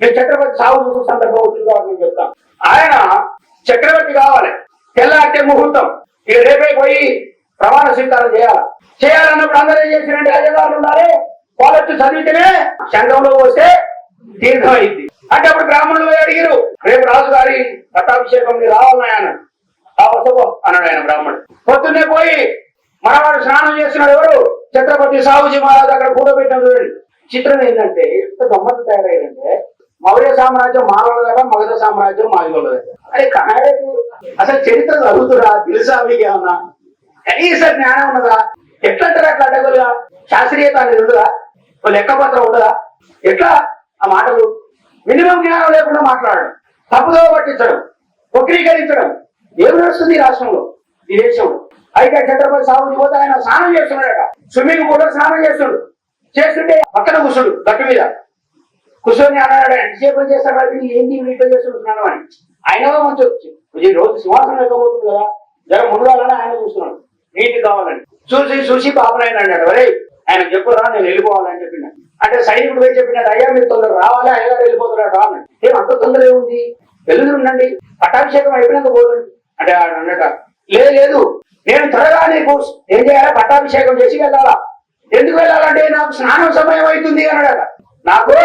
నేను చక్రవర్తి సాగు సందర్భం అవుతుంది కాబట్టి నేను చెప్తాను. ఆయన చక్రవర్తి కావాలి, తెల్లారితే ముహూర్తం, ఇక రేపే పోయి ప్రమాణ స్వీకారం చేయాలన్నప్పుడు అందరూ ఏం చేసినట్టు అయ్యగారులు ఉండాలి, వాళ్ళు వచ్చి చదివితేనే సంఘంలో వస్తే తీర్థం అయింది అంటే అప్పుడు బ్రాహ్మణులు అడిగారు, రేపు రాజుగారి పట్టాభిషేకం రావాలని అన్నాడు ఆయన బ్రాహ్మణుడు. పొద్దున్నే పోయి మనవాడు స్నానం చేస్తున్నాడు, ఎవరు ఛత్రపతి సాహుజీ మహారాజ్ అక్కడ కూడబెట్టిన చూడండి. చిత్రం ఏంటంటే ఎంత గమ్మత్తు తయారైందంటే మౌర్య సామ్రాజ్యం మానవులదా, మగధ సామ్రాజ్యం మాదిగోళ్ళ దగ్గర. అరే కనాడకు అసలు చరిత్ర చదువుతురా, తెలుసా మీకు ఏమన్నా, కనీస జ్ఞానం ఉన్నదా? ఎట్లంటారా అట్లా అడ్డగోలుగా? శాస్త్రీయత అనేది ఉండదా? లెక్కపత్రం ఉండదా? ఎట్లా ఆ మాటలు? మినిమం జ్ఞానం లేకుండా మాట్లాడడం, తప్పుదో పట్టించడం, వక్రీకరించడం ఏమి నడుస్తుంది ఈ రాష్ట్రంలో, ఈ దేశంలో? అయితే ఛత్రపతి సాహుజీ పోతే ఆయన స్నానం చేస్తున్నాడట, స్విమ్మింగ్ పూల్ స్నానం చేస్తుంటే పక్కన కూర్చుడు గట్టు మీద కూర్చొని అన్నాడు, ఎంతసేపు చేస్తాడు ఏంటి వీటిలో చేస్తున్నాను అని. ఆయన మంచి ఈ రోజు సింహాసనం ఎక్కబోతుంది కదా, జర ముందుగాలని ఆయన చూస్తున్నాడు, నీటి కావాలని చూసి పాపనాయన అన్నాడు, వరే ఆయన చెప్పురా నేను వెళ్ళిపోవాలని చెప్పిన. అంటే సైనికుడు పోయి చెప్పినాడు, అయ్యా మీరు తొందర రావాలి, అయ్యగారు వెళ్ళిపోతున్నాడు అన్నాడు. ఏం అంత తొందర ఏముంది, వెలుగురుండండి, పట్టాభిషేకం అయిపోయినాక పోదండి అంటే అన్నట. లేదు నేను త్వరగా నీకు ఏం చేయాలి, పట్టాభిషేకం చేసి వెళ్ళాలా. ఎందుకు వెళ్ళాలంటే నాకు స్నానం సమయం అవుతుంది అన్నాడట. నాకు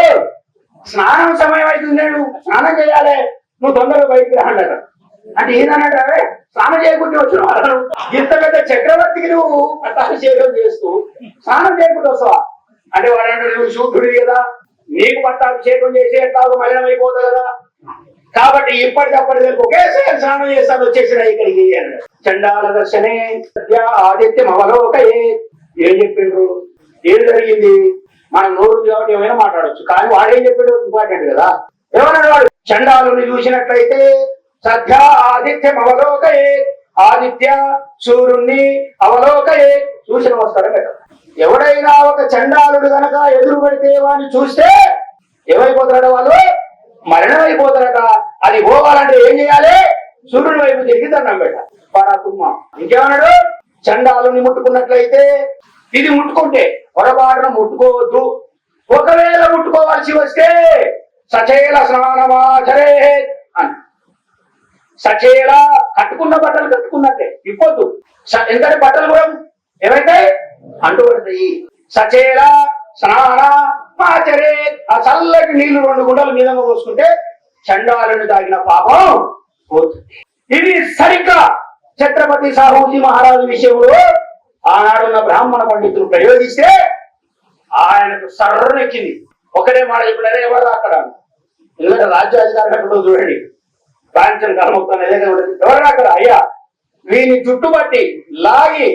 స్నానం సమయం అవుతుంది, నేను స్నానం చేయాలి, నువ్వు తొందరగా బయటికి రా అన్నాడు. అంటే ఏందన్నాడు, అవే స్నానం చేయకుండా వచ్చిన ఇంత పెద్ద చక్రవర్తికి నువ్వు పట్టాభిషేకం చేస్తూ స్నానం చేయకుండా వస్తావా అంటే వాడు నువ్వు శూద్రుడి కదా, నీకు పట్టాభిషేకం చేసి ఎట్లా మలినం అయిపోతుంది కదా, కాబట్టి ఇప్పటికప్పటి ఒకేసారి స్నానం చేస్తాను వచ్చేసిన ఇక్కడికి అన్నాడు. చండాల దర్శనే ఆదిత్యం అవలోకయే. ఏం చెప్పిండ్రు, ఏం జరిగింది, మనం నోరు కాబట్టి ఏమైనా మాట్లాడచ్చు, కానీ వాడేం చెప్పాడు ఇంపార్టెంట్ కదా. ఏమన్నాడు వాడు, చండాలుని చూసినట్లయితే సద్య ఆదిత్యం అవలోకయే, ఆదిత్య సూర్యుణ్ణి అవలోకయే, చూసిన వస్తాడు కదా. ఎవడైనా ఒక చండాలుడు గనక ఎదురు పడితే వాడిని చూస్తే ఏమైపోతారట, వాళ్ళు మరణం అయిపోతారట. అది పోవాలంటే ఏం చేయాలి, సూర్యుడి వైపు తిరిగి దండం పెట్ట పరాకుమ్మ. ఇంకేమన్నాడు, చండాలుని ముట్టుకున్నట్లయితే, ఇది ముట్టుకుంటే పొరపాటున ముట్టుకోవద్దు, ఒకవేళ ముట్టుకోవాల్సి వస్తే సచేల స్నానమాచరే అని. సచేల కట్టుకున్న బట్టలు కట్టుకున్నట్టే ఇప్పొద్దు, ఎందుకంటే బట్టలు కూడా ఏమైతాయి అంటుపడతాయి. సచేల స్నానమాచరే, ఆ చల్లటి నీళ్లు 2 గుంటలు మీద పోసుకుంటే చండాలను తాగిన పాపం పోతుంది. ఇది సరిగ్గా ఛత్రపతి సాహుజీ మహారాజు విషయంలో ఆనాడున్న బ్రాహ్మణ పండితులు ప్రయోగిస్తే ఆయనకు సర్రెక్కింది. ఒకటే మాట చెప్పారే, ఎవరు అక్కడ ఎందుకంటే రాజ్యాధికారి అక్కడ చూడండి, కాంచన్ కలముక్తాను ఎవరు అక్కడ, అయ్యా వీని చుట్టుబట్టి లాగి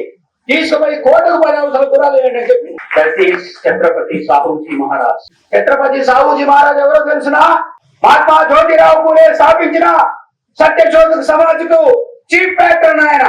తీసుకుపోయి కోటకు పడే అవసరం కూడా లేదండి అని చెప్పి. ఛత్రపతి సాహుజీ మహారాజ్. ఛత్రపతి సాహుజీ మహారాజ్ ఎవరో తెలిసిన, మహాత్మా జ్యోతిరావు పూలే స్థాపించిన సత్యశోధక సమాజకు చీఫ్ ప్యాక్టర్ ఆయన.